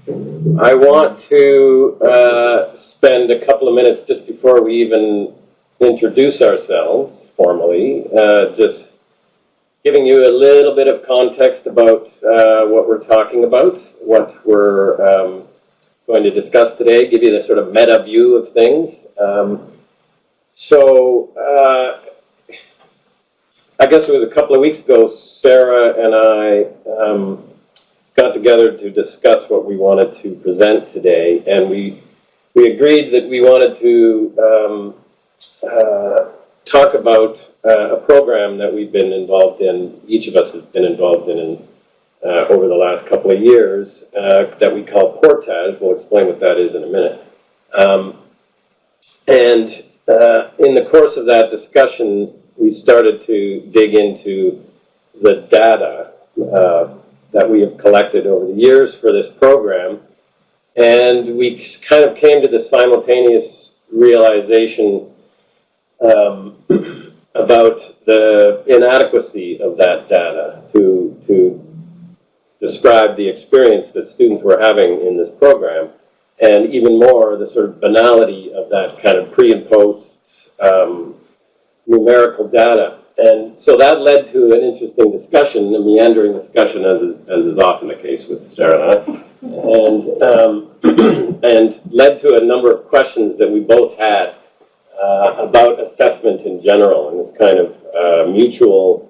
I want to spend a couple of minutes just before we even introduce ourselves formally, just giving you a little bit of context about what we're talking about, what we're going to discuss today, give you the sort of meta view of things. I guess it was a couple of weeks ago, Sarah and I got together to discuss what we wanted to present today, and we agreed that we wanted to talk about a program that we've been involved in, each of us has been involved in over the last couple of years, that we call Portage. We'll explain what that is in a minute. In the course of that discussion, we started to dig into the data that we have collected over the years for this program, and we kind of came to the simultaneous realization about the inadequacy of that data to describe the experience that students were having in this program, and even more, the sort of banality of that kind of pre and post numerical data. And so that led to an interesting discussion, a meandering discussion, as is often the case with Sarah and I, and led to a number of questions that we both had about assessment in general, and this kind of mutual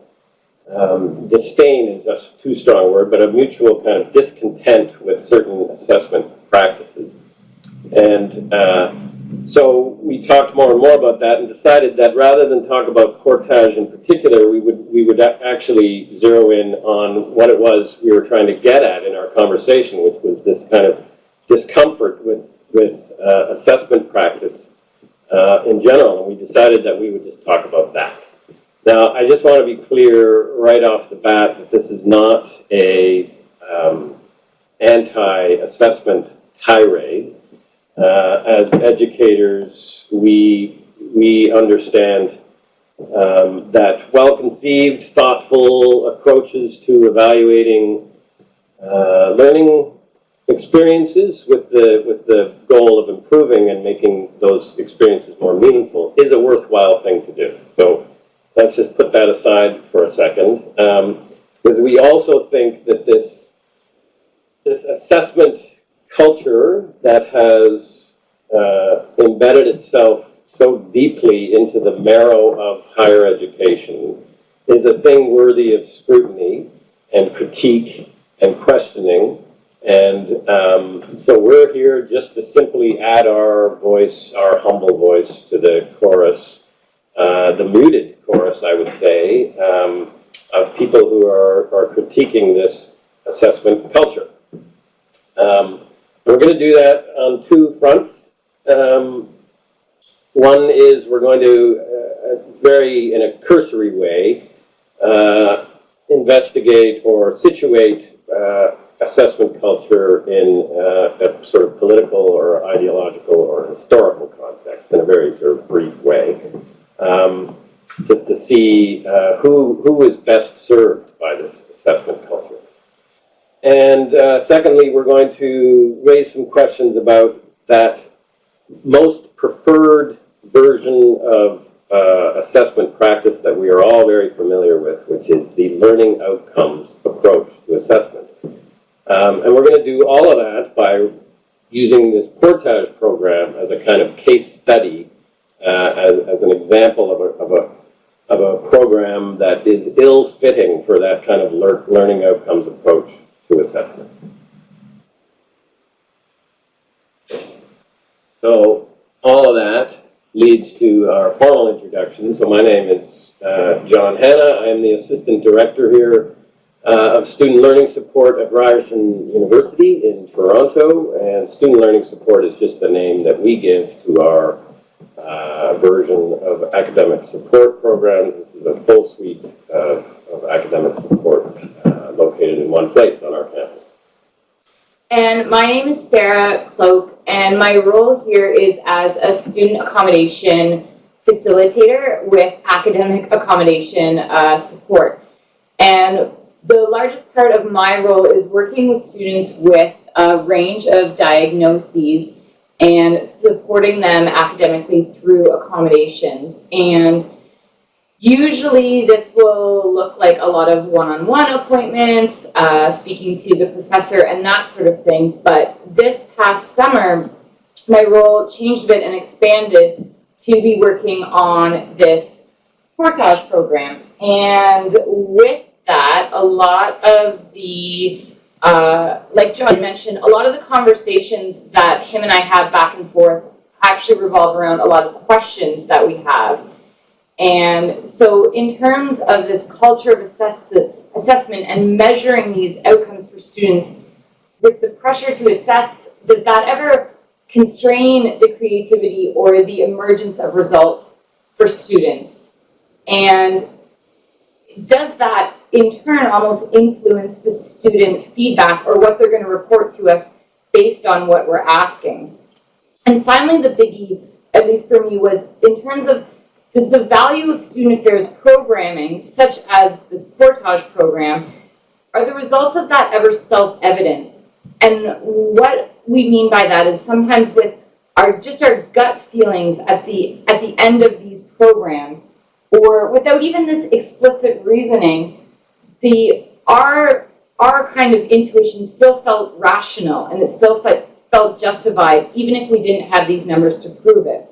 disdain is a too strong a word, but a mutual kind of discontent with certain assessment practices. And so we talked more and more about that and decided that rather than talk about Portage in particular, we would actually zero in on what it was we were trying to get at in our conversation, which was this kind of discomfort with assessment practice in general, and we decided that we would just talk about that. Now, I just want to be clear right off the bat that this is not a anti-assessment tirade. As educators, we understand that well-conceived, thoughtful approaches to evaluating learning experiences with the goal of improving and making those experiences more meaningful is a worthwhile thing to do. So let's just put that aside for a second, because we also think that this assessment culture that has embedded itself so deeply into the marrow of higher education is a thing worthy of scrutiny and critique and questioning. And so we're here just to simply add our voice, our humble voice, to the chorus, the muted chorus, I would say, of people who are critiquing this assessment culture. We're going to do that on two fronts. One is we're going to, in a cursory way, investigate or situate assessment culture in a sort of political or ideological or historical context in a very sort of brief way, just to see who is best served by this assessment culture. And secondly, we're going to raise some questions about that most preferred version of assessment practice that we are all very familiar with, which is the learning outcomes approach to assessment. And we're going to do all of that by using this Portage program as a kind of case study, as an example of a program that is ill-fitting for that kind of learning outcomes approach to assessment. So all of that leads to our formal introduction. So my name is John Hanna. I am the Assistant Director here of Student Learning Support at Ryerson University in Toronto, and Student Learning Support is just the name that we give to our version of academic support programs. This is a full suite of academic support located in one place on our campus. And my name is Sarah Cloak, and my role here is as a student accommodation facilitator with academic accommodation support. And the largest part of my role is working with students with a range of diagnoses and supporting them academically through accommodations. And usually this will look like a lot of one-on-one appointments, speaking to the professor and that sort of thing. But this past summer, my role changed a bit and expanded to be working on this portage program. And with that, a lot of the, like John mentioned, a lot of the conversations that him and I have back and forth actually revolve around a lot of questions that we have. And so in terms of this culture of assessment and measuring these outcomes for students, with the pressure to assess, does that ever constrain the creativity or the emergence of results for students? And does that in turn almost influence the student feedback or what they're going to report to us based on what we're asking? And finally, the biggie, at least for me, was in terms of, does the value of student affairs programming, such as this portage program, are the results of that ever self-evident? And what we mean by that is sometimes with our gut feelings at the end of these programs, or without even this explicit reasoning, our kind of intuition still felt rational and it still felt justified, even if we didn't have these numbers to prove it.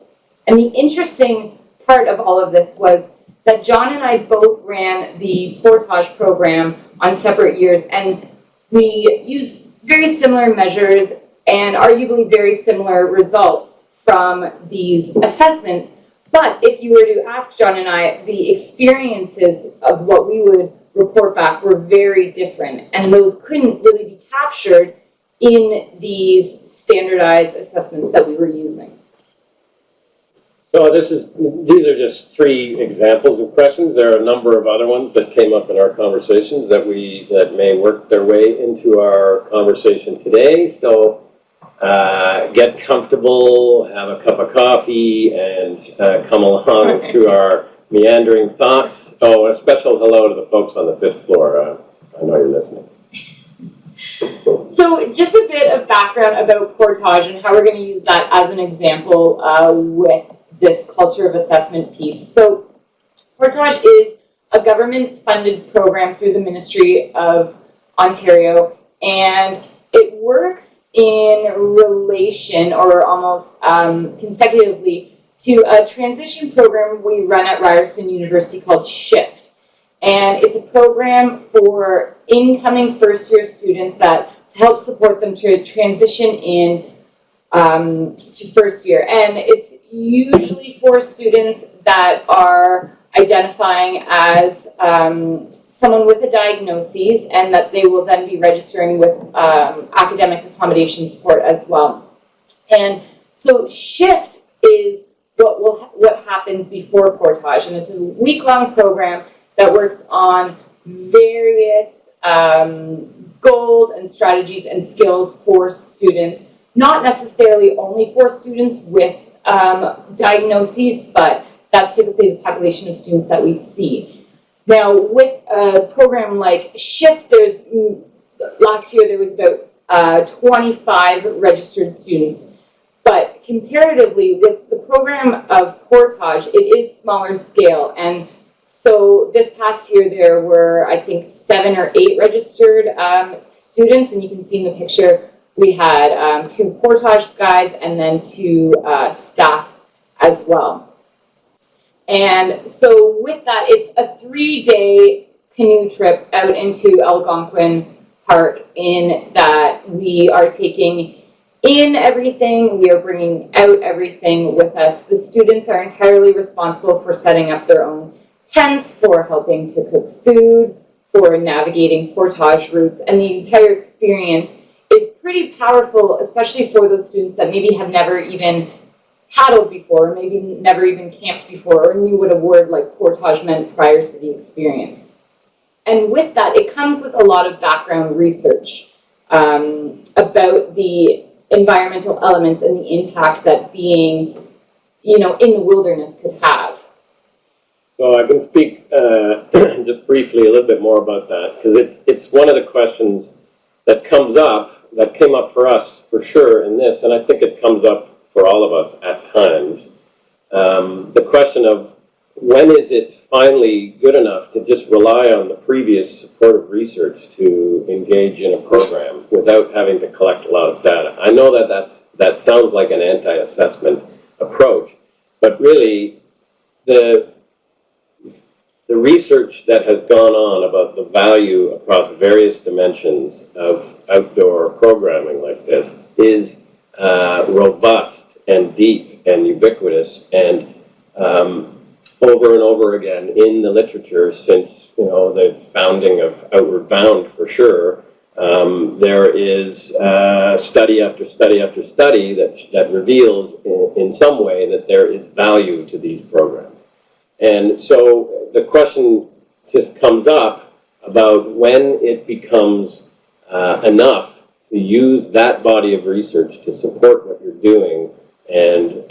And the interesting part of all of this was that John and I both ran the portage program on separate years, and we used very similar measures and arguably very similar results from these assessments. But if you were to ask John and I, the experiences of what we would report back were very different, and those couldn't really be captured in these standardized assessments that we were using. So these are just 3 examples of questions. There are a number of other ones that came up in our conversations that may work their way into our conversation today. So get comfortable, have a cup of coffee, and come along to our meandering thoughts. Oh, a special hello to the folks on the 5th floor. I know you're listening. So just a bit of background about portage and how we're going to use that as an example with this culture of assessment piece. So portage is a government-funded program through the Ministry of Ontario, and it works in relation or almost consecutively to a transition program we run at Ryerson University called SHIFT. And it's a program for incoming first-year students to help support them to transition in to first year. And it's usually for students that are identifying as someone with a diagnosis, and that they will then be registering with academic accommodation support as well. And so SHIFT is what happens before portage, and it's a week-long program that works on various goals and strategies and skills for students, not necessarily only for students with diagnoses, but that's typically the population of students that we see. Now, with a program like SHIFT, last year there was about 25 registered students. But comparatively, with the program of portage, it is smaller scale. And so this past year there were, I think, 7 or 8 registered students. And you can see in the picture we had 2 portage guides and then 2 staff as well. And so with that, it's a 3-day canoe trip out into Algonquin Park, in that we are taking in everything, we are bringing out everything with us. The students are entirely responsible for setting up their own tents, for helping to cook food, for navigating portage routes, and the entire experience is pretty powerful, especially for those students that maybe have never even paddled before, maybe never even camped before, or knew what a word like portage meant prior to the experience. And with that, it comes with a lot of background research about the environmental elements and the impact that being, in the wilderness could have. So I can speak just briefly a little bit more about that, because it's one of the questions that comes up that came up for us for sure in this, and I think it comes up for all of us at times, the question of when is it finally good enough to just rely on the previous supportive research to engage in a program without having to collect a lot of data. I know that sounds like an anti-assessment approach, but really the research that has gone on about the value across various dimensions of outdoor programming like this is robust and deep and ubiquitous, and over and over again in the literature since the founding of Outward Bound for sure. There is study after study after study that reveals in some way that there is value to these programs. And so the question just comes up about when it becomes enough to use that body of research to support what you're doing and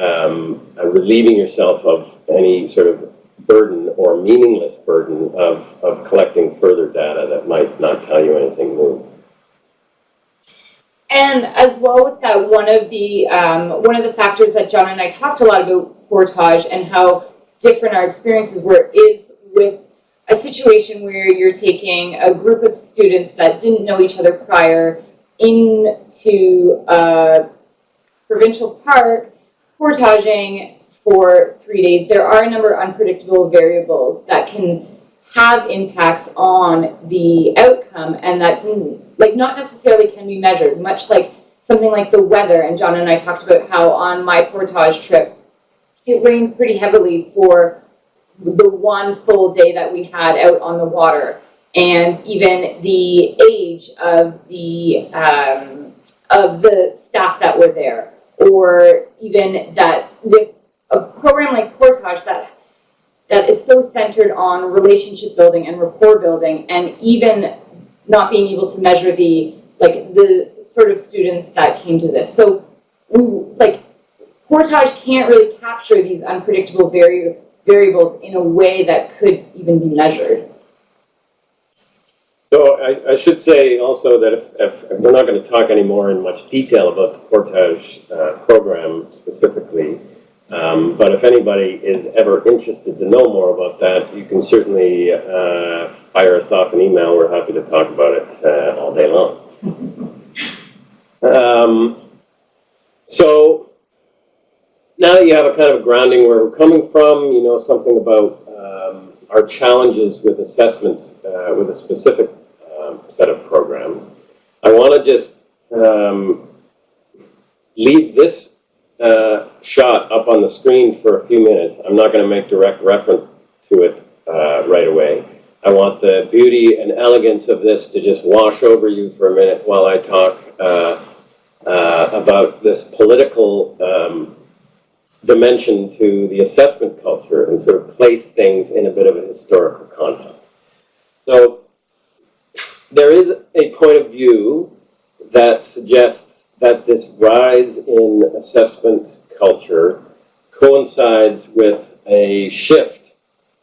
relieving yourself of any sort of burden or meaningless burden of collecting further data that might not tell you anything new. And as well with that, one of the factors that John and I talked a lot about portage and how different our experiences were is with a situation where you're taking a group of students that didn't know each other prior into a provincial park, portaging for 3 days. There are a number of unpredictable variables that can have impacts on the outcome, and that can, not necessarily can be measured, much like something like the weather. And John and I talked about how on my portage trip, it rained pretty heavily for the one full day that we had out on the water. And even the age of the staff that were there, or even that with a program like portage that is so centered on relationship building and rapport building, and even not being able to measure the sort of students that came to this. So portage can't really capture these unpredictable variables in a way that could even be measured. So I should say also that if we're not going to talk anymore in much detail about the portage program specifically, but if anybody is ever interested to know more about that, you can certainly fire us off an email. We're happy to talk about it all day long. So now that you have a kind of a grounding where we're coming from, you know something about our challenges with assessments with a specific set of programs. I want to just leave this shot up on the screen for a few minutes. I'm not going to make direct reference to it right away. I want the beauty and elegance of this to just wash over you for a minute while I talk about this political dimension to the assessment culture and sort of place things in a bit of a historical context. So there is a point of view that suggests that this rise in assessment culture coincides with a shift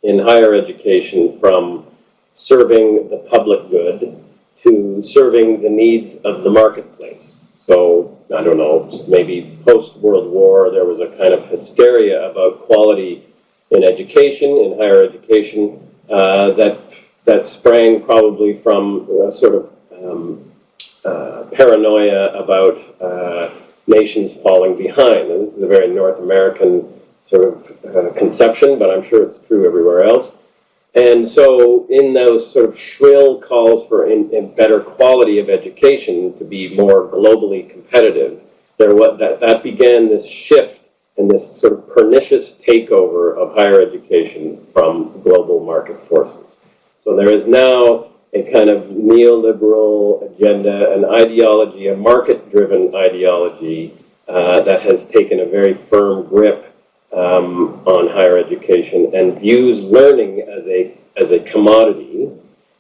in higher education from serving the public good to serving the needs of the marketplace. So, I don't know, maybe post-World War, there was a kind of hysteria about quality in education, in higher education, that sprang probably from sort of paranoia about nations falling behind. And this is a very North American sort of conception, but I'm sure it's true everywhere else. And so in those sort of shrill calls for in better quality of education to be more globally competitive, that began this shift and this sort of pernicious takeover of higher education from global market forces. So there is now a kind of neoliberal agenda, an ideology, a market-driven ideology that has taken a very firm grip on higher education and views learning as a commodity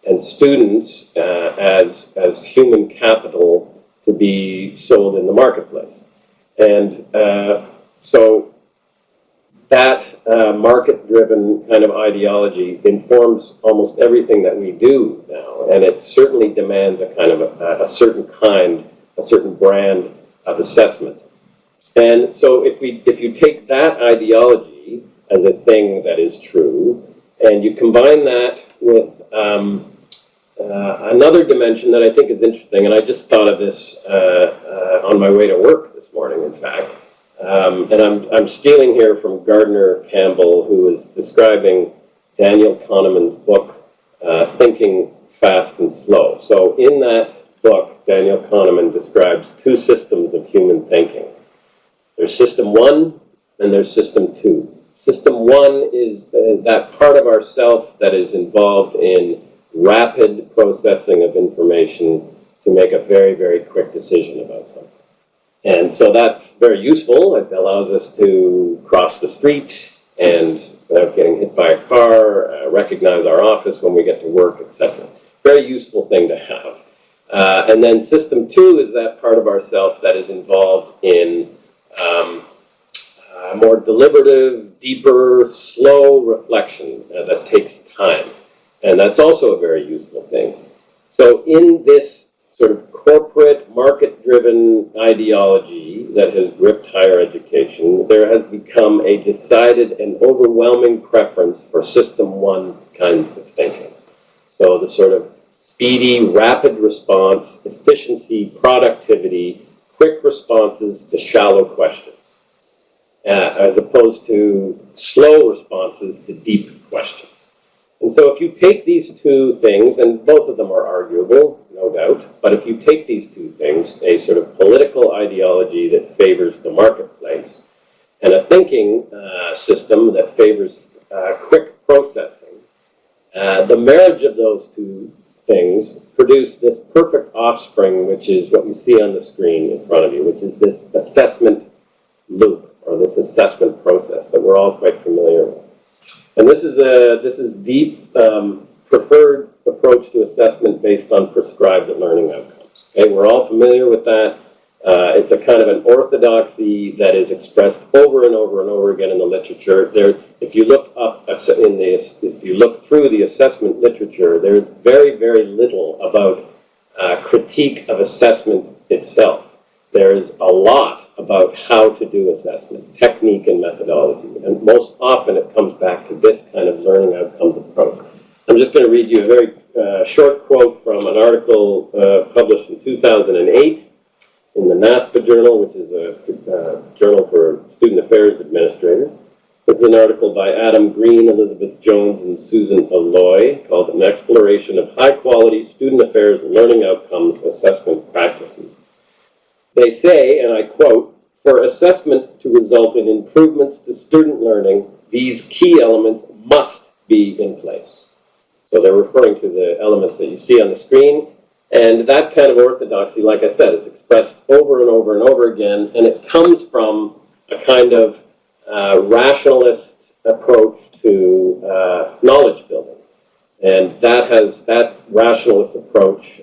and students as human capital to be sold in the marketplace. And so that market-driven kind of ideology informs almost everything that we do now, and it certainly demands a kind of a certain kind a certain brand of assessment. And so if you take that ideology as a thing that is true, and you combine that with another dimension that I think is interesting, and I just thought of this on my way to work this morning, in fact, and I'm stealing here from Gardner Campbell, who is describing Daniel Kahneman's book, Thinking Fast and Slow. So in that book, Daniel Kahneman describes two systems of human thinking. There's system one and there's system two. System one is that part of ourself that is involved in rapid processing of information to make a very, very quick decision about something. And so that's very useful. It allows us to cross the street and, without getting hit by a car, recognize our office when we get to work, etc. Very useful thing to have. And then system two is that part of ourself that is involved in more deliberative, deeper, slow reflection that takes time. And that's also a very useful thing. So in this sort of corporate, market-driven ideology that has gripped higher education, there has become a decided and overwhelming preference for system one kinds of thinking. So the sort of speedy, rapid response, efficiency, productivity, quick responses to shallow questions, as opposed to slow responses to deep questions. And so if you take these two things, and both of them are arguable, no doubt, but if you take these two things, a sort of political ideology that favors the marketplace, and a thinking system that favors quick processing, the marriage of those two things produce this perfect offspring, which is what you see on the screen in front of you, which is this assessment loop, or this assessment process that we're all quite familiar with. And this is the preferred approach to assessment based on prescribed learning outcomes. Okay, we're all familiar with that. It's a kind of an orthodoxy that is expressed over and over and over again in the literature. If you look if you look through the assessment literature, there's very, very little about critique of assessment itself. There's a lot about how to do assessment, technique and methodology, and most often it comes back to this kind of learning outcomes approach. I'm just going to read you a very short quote from an article published in 2008 in the NASPA Journal, which is a journal for student affairs administrators. This is an article by Adam Green, Elizabeth Jones, and Susan Alloy called An Exploration of High-Quality Student Affairs Learning Outcomes Assessment Practices. They say, and I quote, "For assessment to result in improvements to student learning, these key elements must be in place." So they're referring to the elements that you see on the screen. And that kind of orthodoxy, like I said, is expressed over and over and over again. And it comes from a kind of rationalist approach to knowledge building. And that rationalist approach,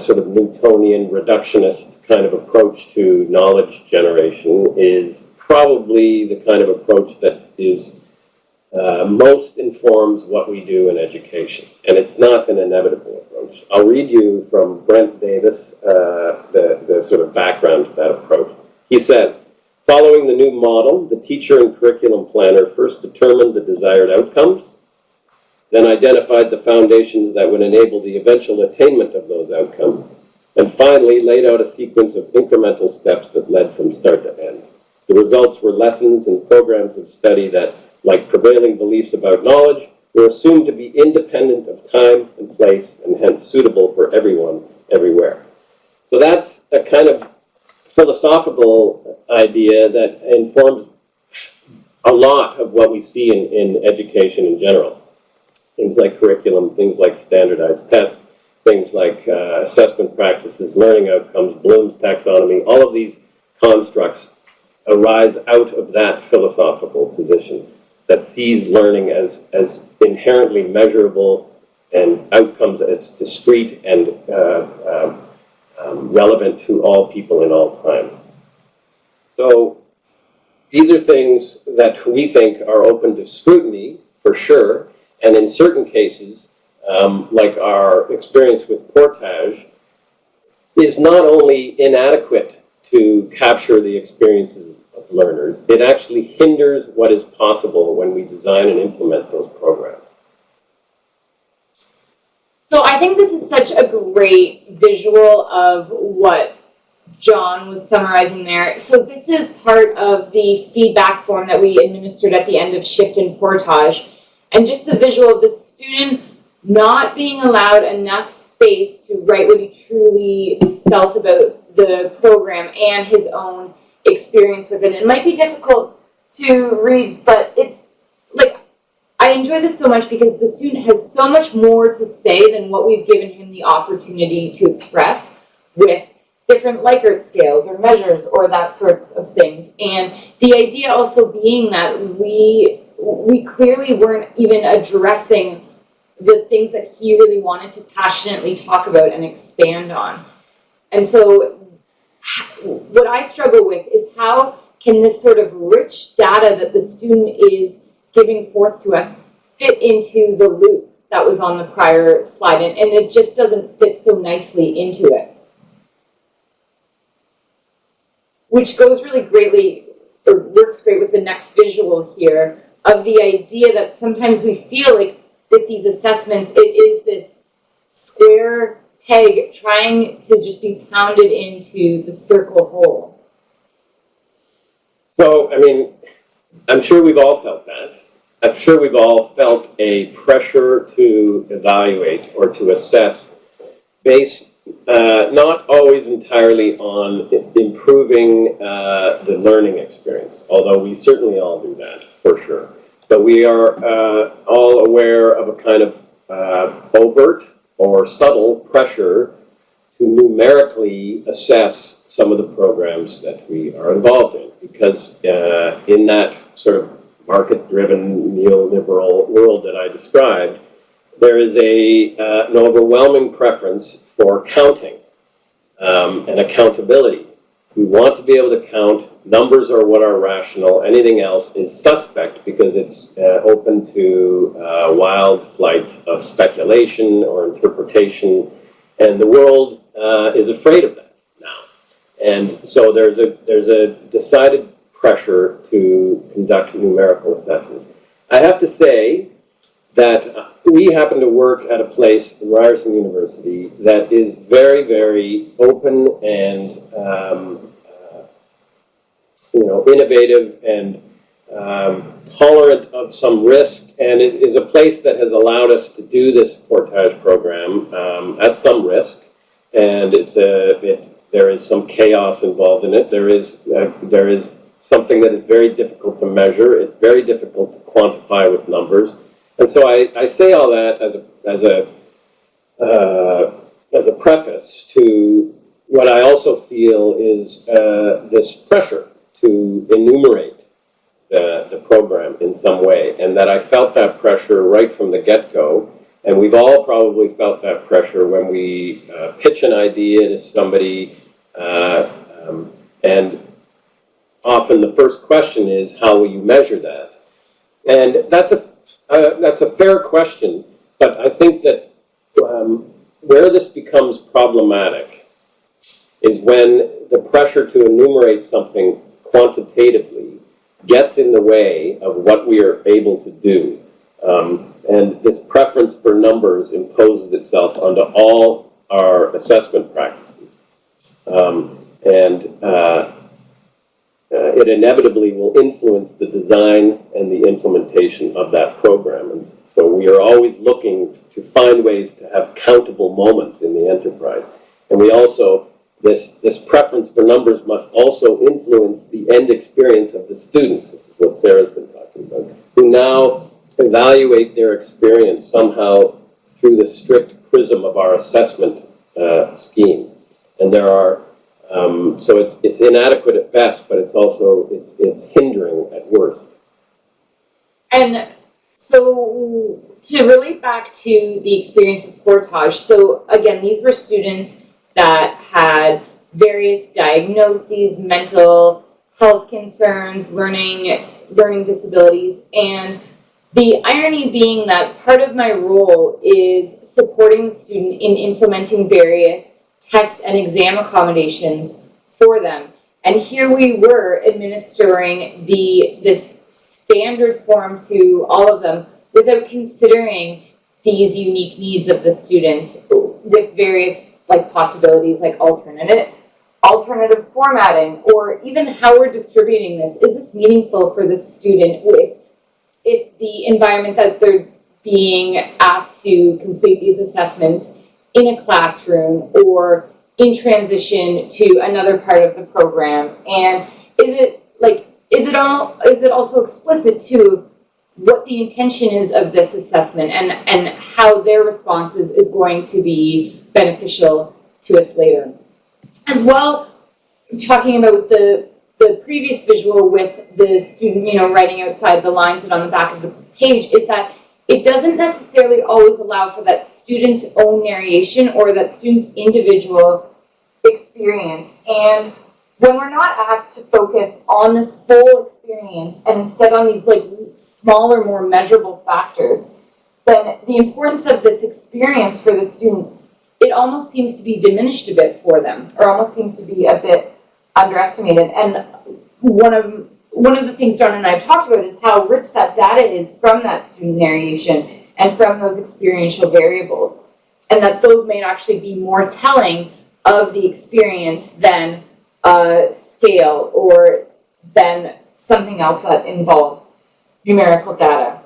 sort of Newtonian reductionist kind of approach to knowledge generation, is probably the kind of approach that is most informs what we do in education. And it's not an inevitable approach. I'll read you from Brent Davis, the sort of background to that approach. He says, "Following the new model, the teacher and curriculum planner first determined the desired outcomes, then identified the foundations that would enable the eventual attainment of those outcomes, and finally laid out a sequence of incremental steps that led from start to end. The results were lessons and programs of study that, like prevailing beliefs about knowledge, were assumed to be independent of time and place and hence suitable for everyone, everywhere." So that's a kind of philosophical idea that informs a lot of what we see in education in general. Things like curriculum, things like standardized tests, things like assessment practices, learning outcomes, Bloom's taxonomy, all of these constructs arise out of that philosophical position that sees learning as inherently measurable and outcomes as discrete and relevant to all people in all time. So these are things that we think are open to scrutiny, for sure, and in certain cases, like our experience with Portage, is not only inadequate to capture the experiences of learners, it actually hinders what is possible when we design and implement those programs. So I think this is such a great visual of what John was summarizing there. So this is part of the feedback form that we administered at the end of Shift and Portage. And just the visual of the student not being allowed enough space to write what he truly felt about the program and his own experience with it. It might be difficult to read, but it's like, I enjoy this so much because the student has so much more to say than what we've given him the opportunity to express with different Likert scales or measures or that sorts of things. And the idea also being that we clearly weren't even addressing the things that he really wanted to passionately talk about and expand on. And so what I struggle with is how can this sort of rich data that the student is giving forth to us fit into the loop that was on the prior slide, and it just doesn't fit so nicely into it. Which goes really greatly, or works great with the next visual here, of the idea that sometimes we feel like with these assessments, it is this square peg trying to just be pounded into the circle hole. So, I mean, I'm sure we've all felt that. I'm sure we've all felt a pressure to evaluate or to assess based not always entirely on improving the learning experience, although we certainly all do that, for sure. But we are all aware of a kind of overt or subtle pressure to numerically assess some of the programs that we are involved in, because in that sort of market-driven neoliberal world that I described, there is an overwhelming preference for counting and accountability. We want to be able to count. Numbers are what are rational. Anything else is suspect because it's open to wild flights of speculation or interpretation, and the world is afraid of that now. And so there's a decided pressure to conduct numerical assessments. I have to say that we happen to work at a place in Ryerson University that is very, very open and innovative and tolerant of some risk, and it is a place that has allowed us to do this Portage program at some risk, and there is some chaos involved in it. There is something that is very difficult to measure. It's very difficult to quantify with numbers. And so I say all that as a preface to what I also feel is this pressure to enumerate the program in some way, and that I felt that pressure right from the get-go. And we've all probably felt that pressure when we pitch an idea to somebody, and often the first question is, how will you measure that? And that's a fair question, but I think that where this becomes problematic is when the pressure to enumerate something quantitatively gets in the way of what we are able to do. And this preference for numbers imposes itself onto all our assessment practices. It inevitably will influence the design and the implementation of that program. And so we are always looking to find ways to have countable moments in the enterprise. And we also, this preference for numbers must also influence the end experience of the students. This is what Sarah's been talking about, who now evaluate their experience somehow through the strict prism of our assessment scheme. And there are so it's inadequate at best, but it's also it's hindering at worst. And so to relate back to the experience of Portage, so again, these were students that had various diagnoses, mental health concerns, learning disabilities, and the irony being that part of my role is supporting the student in implementing various test and exam accommodations for them. And here we were administering this standard form to all of them without considering these unique needs of the students with various possibilities like alternative formatting, or even how we're distributing this. Is this meaningful for the student if the environment that they're being asked to complete these assessments in a classroom or in transition to another part of the program? And is it also explicit to what the intention is of this assessment and how their responses is going to be beneficial to us later? As well, talking about the previous visual with the student, writing outside the lines and on the back of the page, is that it doesn't necessarily always allow for that student's own narration or that student's individual experience. And when we're not asked to focus on this whole experience and instead on these smaller, more measurable factors, then the importance of this experience for the student, it almost seems to be diminished a bit for them, or almost seems to be a bit underestimated. And one of the things John and I have talked about is how rich that data is from that student narration and from those experiential variables, and that those may actually be more telling of the experience than scale or than something else that involves numerical data.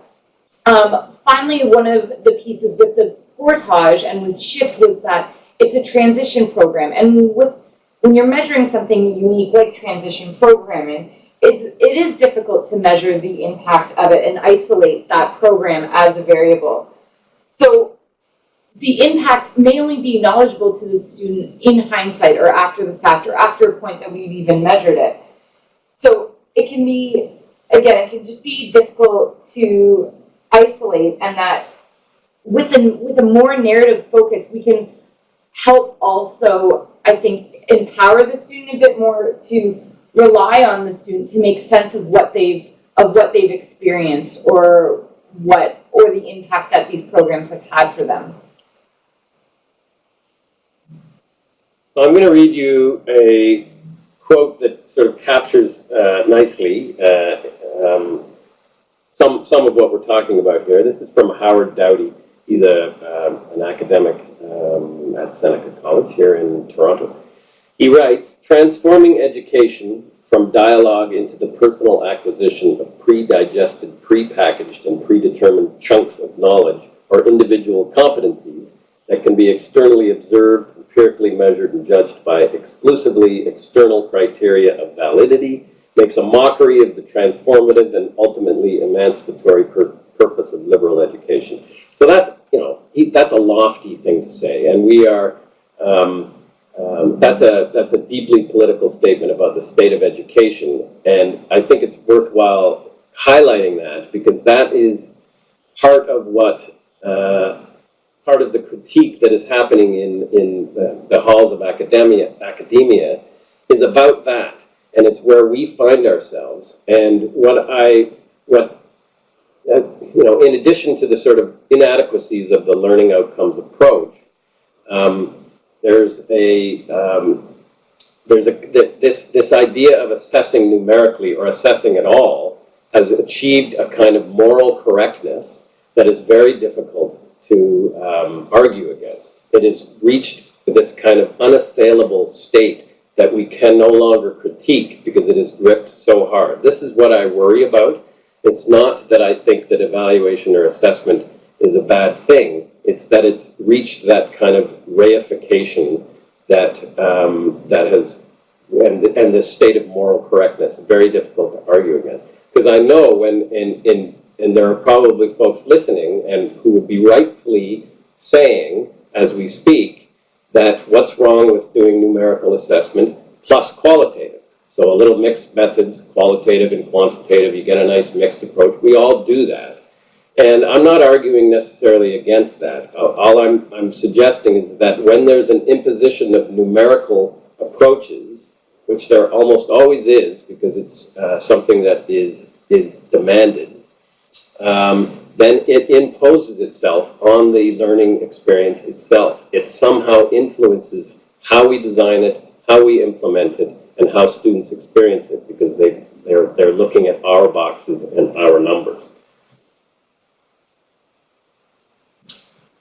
Finally, one of the pieces with the Portage and with SHIFT was that it's a transition program, and when you're measuring something unique like transition programming, it is difficult to measure the impact of it and isolate that program as a variable. So the impact may only be knowledgeable to the student in hindsight or after the fact or after a point that we've even measured it. So it can be, again, it can just be difficult to isolate, and that with a more narrative focus, we can help also, I think, empower the student a bit more to rely on the student to make sense of what they've experienced or the impact that these programs have had for them. So I'm going to read you a quote that sort of captures nicely some of what we're talking about here. This is from Howard Dowdy. He's an academic at Seneca College here in Toronto. He writes, "Transforming education from dialogue into the personal acquisition of pre-digested, pre-packaged, and predetermined chunks of knowledge or individual competencies that can be externally observed, empirically measured, and judged by exclusively external criteria of validity makes a mockery of the transformative and ultimately emancipatory purpose of liberal education." So that's, that's a lofty thing to say, and we are, that's a deeply political statement about the state of education, and I think it's worthwhile highlighting that because that is part of what, part of the critique that is happening in the halls of academia is about that, and it's where we find ourselves. And in addition to the sort of inadequacies of the learning outcomes approach, this idea of assessing numerically or assessing at all has achieved a kind of moral correctness that is very difficult to argue against. It has reached this kind of unassailable state that we can no longer critique because it is gripped so hard. This is what I worry about. It's not that I think that evaluation or assessment is a bad thing. It's that it's reached that kind of reification that has, and this state of moral correctness, very difficult to argue against. Because I know when, and there are probably folks listening and who would be rightfully saying, as we speak, that what's wrong with doing numerical assessment plus qualitative? So a little mixed methods, qualitative and quantitative, you get a nice mixed approach. We all do that. And I'm not arguing necessarily against that. All I'm suggesting is that when there's an imposition of numerical approaches, which there almost always is because it's something that is demanded, then it imposes itself on the learning experience itself. It somehow influences how we design it, how we implement it, and how students experience it, because they're looking at our boxes and our numbers.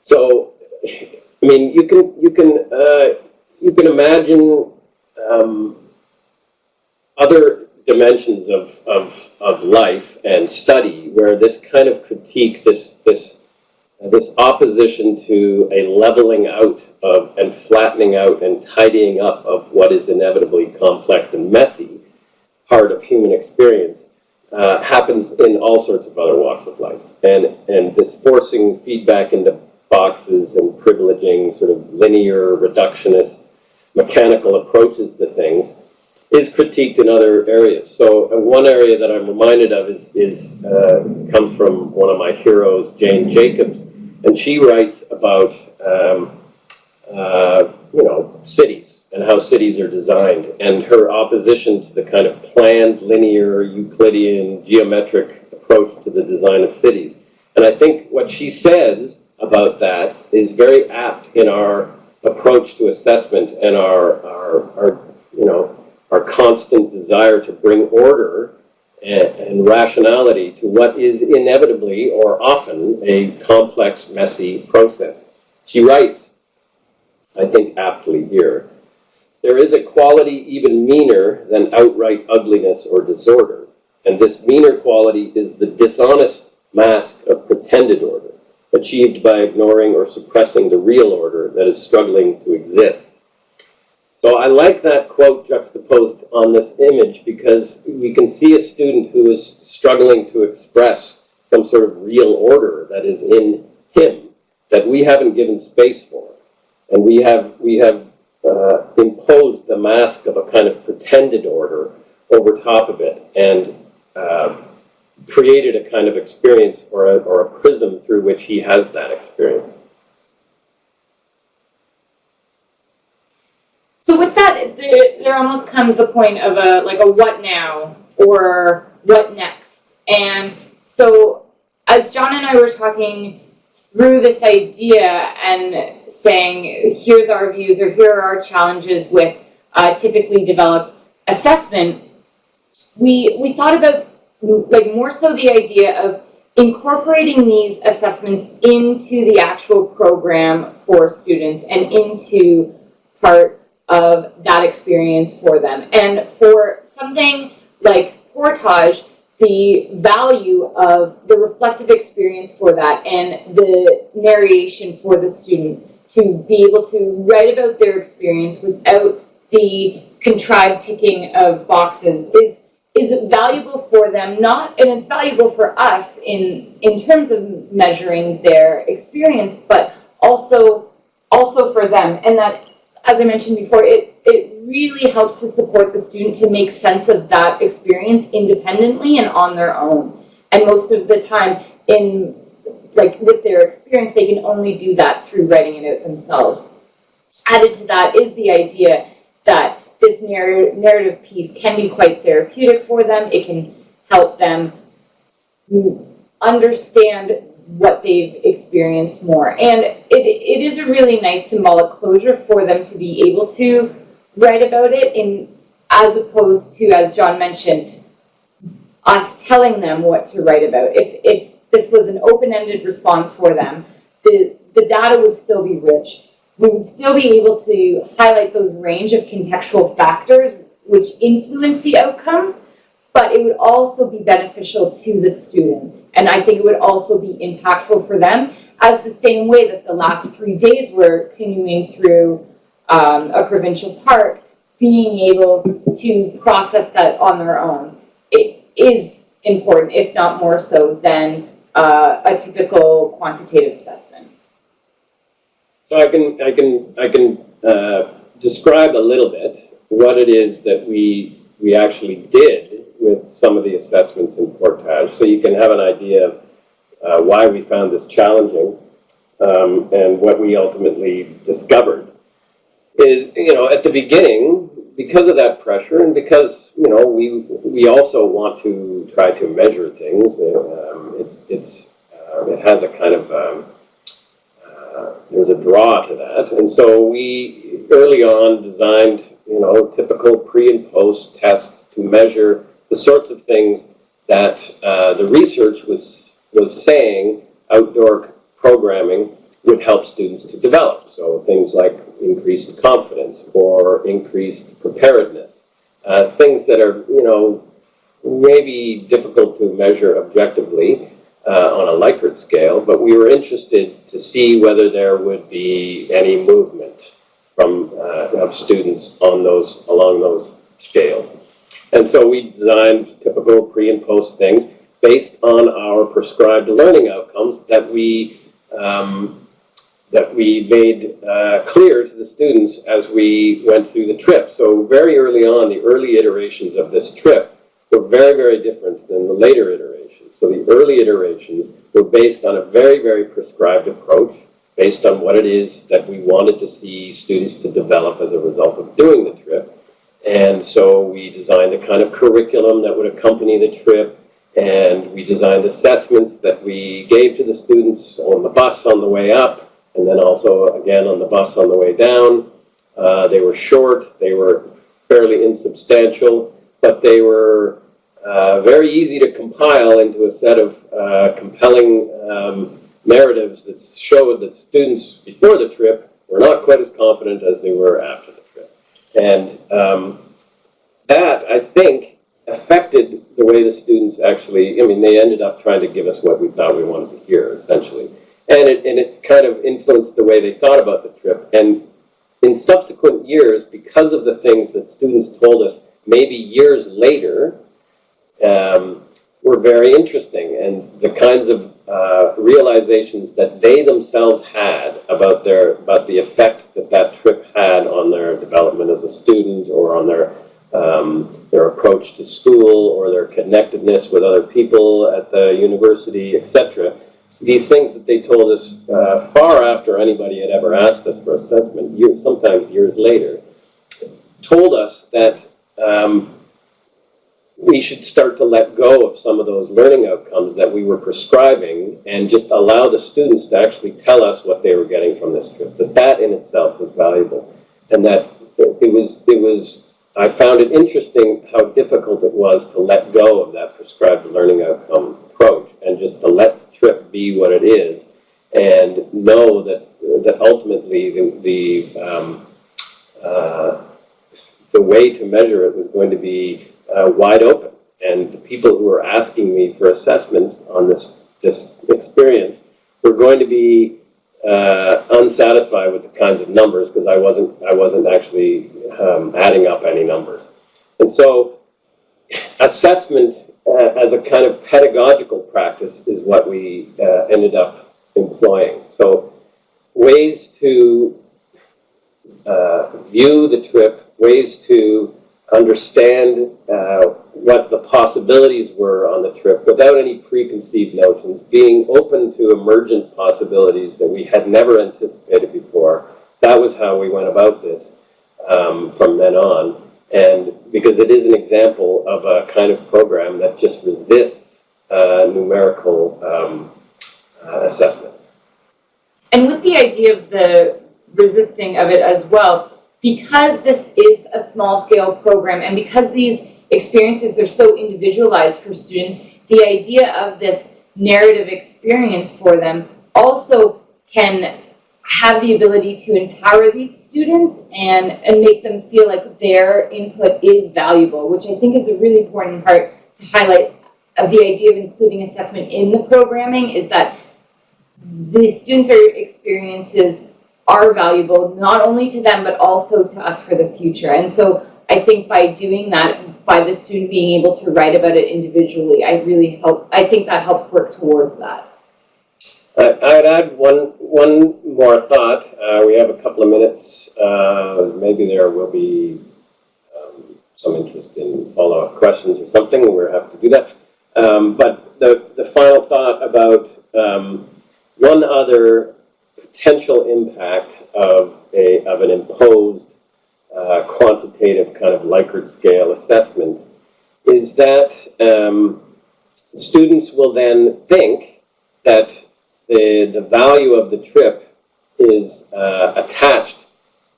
So, I mean, you can imagine other dimensions of life and study where this kind of critique, this opposition to a leveling out of and flattening out and tidying up of what is inevitably complex and messy part of human experience happens in all sorts of other walks of life. And this forcing feedback into boxes and privileging sort of linear, reductionist, mechanical approaches to things is critiqued in other areas. So one area that I'm reminded of comes from one of my heroes, Jane Jacobs, and she writes about cities and how cities are designed, and her opposition to the kind of planned, linear, Euclidean, geometric approach to the design of cities. And I think what she says about that is very apt in our approach to assessment and our constant desire to bring order and rationality to what is inevitably or often a complex, messy process. She writes, I think aptly here, "There is a quality even meaner than outright ugliness or disorder, and this meaner quality is the dishonest mask of pretended order, achieved by ignoring or suppressing the real order that is struggling to exist." So I like that quote juxtaposed on this image because we can see a student who is struggling to express some sort of real order that is in him that we haven't given space for. And we have imposed the mask of a kind of pretended order over top of it and created a kind of experience or a prism through which he has that experience. So with that, there almost comes the point of a what now or what next. And so as John and I were talking through this idea and saying, here's our views or here are our challenges with typically developed assessment, we thought about more so the idea of incorporating these assessments into the actual program for students and into part of that experience for them. And for something like Portage, the value of the reflective experience for that and the narration for the student to be able to write about their experience without the contrived ticking of boxes is valuable for them, and it's valuable for us in terms of measuring their experience, but also for them. And that, as I mentioned before, it really helps to support the student to make sense of that experience independently and on their own. And most of the time, with their experience, they can only do that through writing it out themselves. Added to that is the idea that this narrative piece can be quite therapeutic for them. It can help them understand what they've experienced more. And it is a really nice symbolic closure for them to be able to write about it, as opposed to, as John mentioned, us telling them what to write about. If this was an open-ended response for them, the data would still be rich. We would still be able to highlight those range of contextual factors which influence the outcomes, but it would also be beneficial to the student. And I think it would also be impactful for them, as the same way that the last 3 days we're canoeing through a provincial park, being able to process that on their own. It is important, if not more so, than a typical quantitative assessment. So I can describe a little bit what it is that we actually did with some of the assessments in Portage, so you can have an idea of why we found this challenging and what we ultimately discovered. Is, at the beginning, because of that pressure and because, we also want to try to measure things, it has a kind of there was a draw to that. And so we early on designed, typical pre and post tests to measure the sorts of things that the research was saying outdoor programming would help students to develop. So things like increased confidence or increased preparedness. Things that are, maybe difficult to measure objectively on a Likert scale, but we were interested to see whether there would be any movement from of students on along those scales. And so we designed typical pre and post things based on our prescribed learning outcomes that we made clear to the students as we went through the trip. So very early on, the early iterations of this trip were very, very different than the later iterations. So the early iterations were based on a very, very prescribed approach, based on what it is that we wanted to see students to develop as a result of doing the trip. And so we designed a kind of curriculum that would accompany the trip, and we designed assessments that we gave to the students on the bus on the way up, and then also again on the bus on the way down. They were short, they were fairly insubstantial, but they were very easy to compile into a set of compelling narratives that showed that students before the trip were not quite as confident as they were after the trip. And that, I think, affected the way the students actually, they ended up trying to give us what we thought we wanted to hear, essentially. And it kind of influenced the way they thought about the trip. And in subsequent years, because of the things that students told us maybe years later, were very interesting. And the kinds of realizations that they themselves had about the effect that trip had on their development as a student, or on their approach to school, or their connectedness with other people at the university, etc. These things that they told us far after anybody had ever asked us for assessment, sometimes years later, told us that we should start to let go of some of those learning outcomes that we were prescribing and just allow the students to actually tell us what they were getting from this trip. That in itself was valuable. And that I found it interesting how difficult it was to let go of that prescribed learning outcome approach and just to let the trip be what it is, and know that ultimately the way to measure it was going to be wide open. And the people who were asking me for assessments on this experience were going to be unsatisfied with the kinds of numbers, because I wasn't actually adding up any numbers. And so assessment as a kind of pedagogical practice is what we ended up employing. So ways to view the trip, ways to understand what the possibilities were on the trip without any preconceived notions, being open to emergent possibilities that we had never anticipated before. That was how we went about this from then on. And because it is an example of a kind of program that just resists numerical assessment. And with the idea of the resisting of it as well, because this is a small-scale program, and because these experiences are so individualized for students, the idea of this narrative experience for them also can have the ability to empower these students and make them feel like their input is valuable, which I think is a really important part to highlight of the idea of including assessment in the programming, is that the students' experiences are valuable, not only to them, but also to us for the future. And so I think by doing that, by the student being able to write about it individually, I think that helps work towards that. I'd add one more thought. We have a couple of minutes. Maybe there will be some interest in follow-up questions or something. We're happy to do that. But the final thought about one other potential impact of an imposed quantitative kind of Likert scale assessment is that students will then think that the value of the trip attached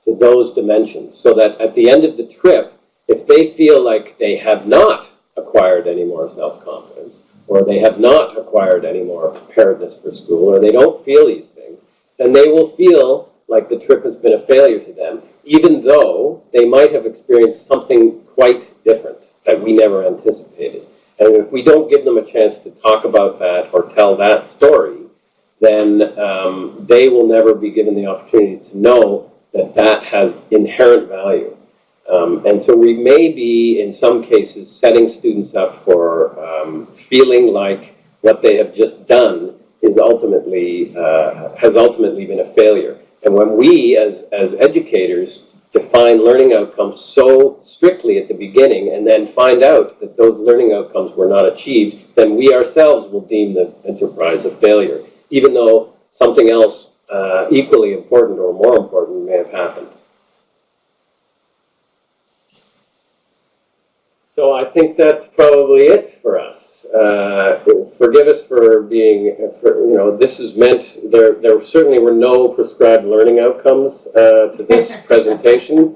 to those dimensions, so that at the end of the trip, if they feel like they have not acquired any more self-confidence, or they have not acquired any more preparedness for school, or they don't feel these things, then they will feel like the trip has been a failure to them, even though they might have experienced something quite different that we never anticipated. And if we don't give them a chance to talk about that or tell that story, then they will never be given the opportunity to know that that has inherent value. And so we may be, in some cases, setting students up for feeling like what they have just done is ultimately, has ultimately been a failure. And when we, as educators, define learning outcomes so strictly at the beginning and then find out that those learning outcomes were not achieved, then we ourselves will deem the enterprise a failure, even though something else equally important or more important may have happened. So I think that's probably it for us. Forgive us for being, this is meant, there certainly were no prescribed learning outcomes to this presentation.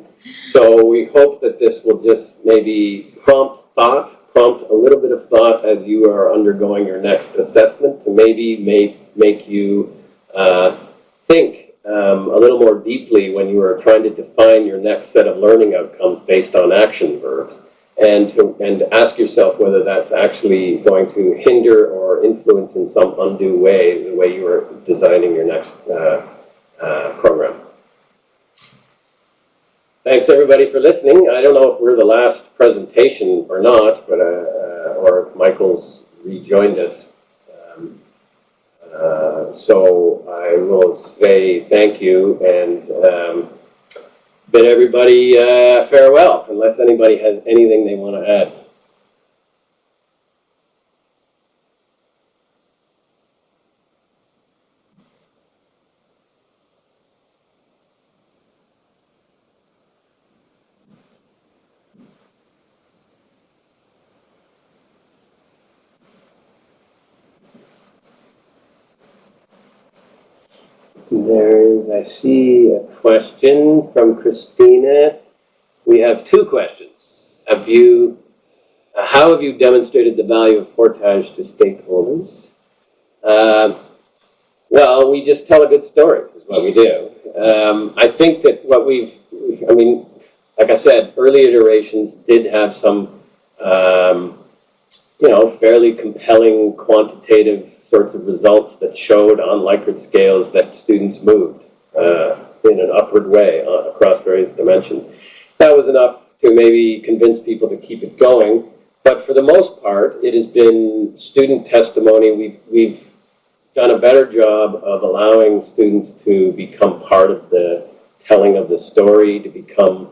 So we hope that this will just maybe prompt a little bit of thought as you are undergoing your next assessment to maybe make you think a little more deeply when you are trying to define your next set of learning outcomes based on action verbs. And ask yourself whether that's actually going to hinder or influence in some undue way the way you are designing your next program. Thanks everybody for listening. I don't know if we're the last presentation or not, but or if Michael's rejoined us. So I will say thank you and bid everybody farewell, unless anybody has anything they want to add. I see a question from Christina. We have two questions. How have you demonstrated the value of portage to stakeholders? Well, we just tell a good story, is what we do. I think that like I said, early iterations did have some, fairly compelling quantitative sorts of results that showed on Likert scales that students moved in an upward way across various dimensions. That was enough to maybe convince people to keep it going. But for the most part, it has been student testimony. We've done a better job of allowing students to become part of the telling of the story, to become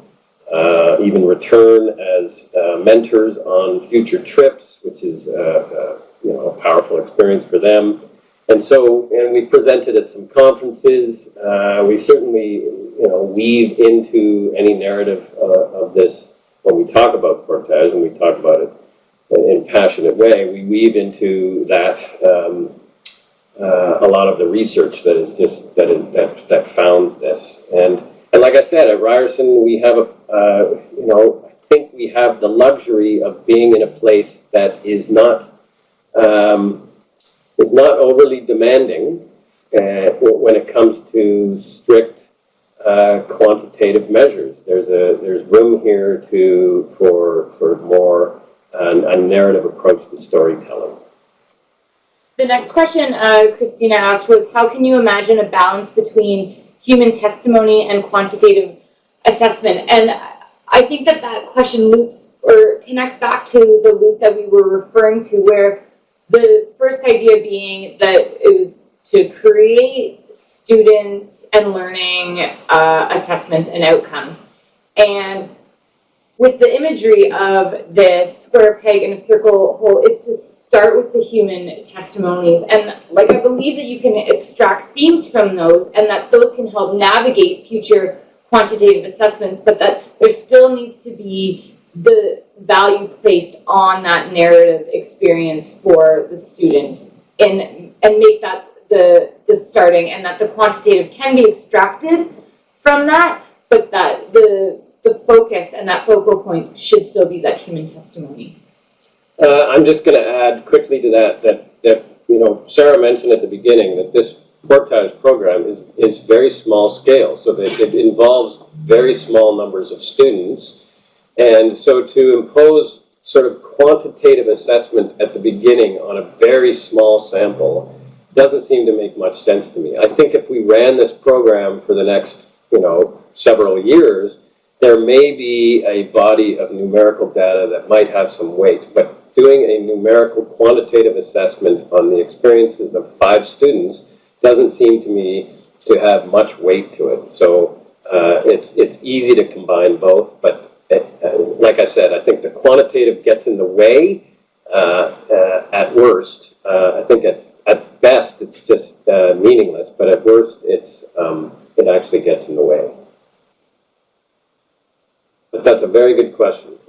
even return as mentors on future trips, which is a powerful experience for them. And we presented at some conferences. We certainly, weave into any narrative of this when we talk about portage, and we talk about it in a passionate way. We weave into that a lot of the research that is just that founds this. And like I said, at Ryerson, we have I think we have the luxury of being in a place that is not overly demanding when it comes to strict quantitative measures. There's room here for more a narrative approach to storytelling. The next question Christina asked was, how can you imagine a balance between human testimony and quantitative assessment? And I think that question loops or connects back to the loop that we were referring to, where the first idea being that it was to create students and learning assessments and outcomes. And with the imagery of this square peg in a circle hole, is to start with the human testimonies. And I believe that you can extract themes from those, and that those can help navigate future quantitative assessments, but that there still needs to be the value placed on that narrative experience for the student, and make that the the starting, and that the quantitative can be extracted from that, but that the focus and that focal point should still be that human testimony. I'm just going to add quickly to that you know, Sarah mentioned at the beginning that this Portage program is very small scale, so that it involves very small numbers of students. And so to impose sort of quantitative assessment at the beginning on a very small sample doesn't seem to make much sense to me. I think if we ran this program for the next, you know, several years, there may be a body of numerical data that might have some weight, but doing a numerical quantitative assessment on the experiences of 5 students doesn't seem to me to have much weight to it. So it's easy to combine both, but like I said, I think the quantitative gets in the way at worst. I think at best it's just meaningless, but at worst it actually gets in the way. But that's a very good question.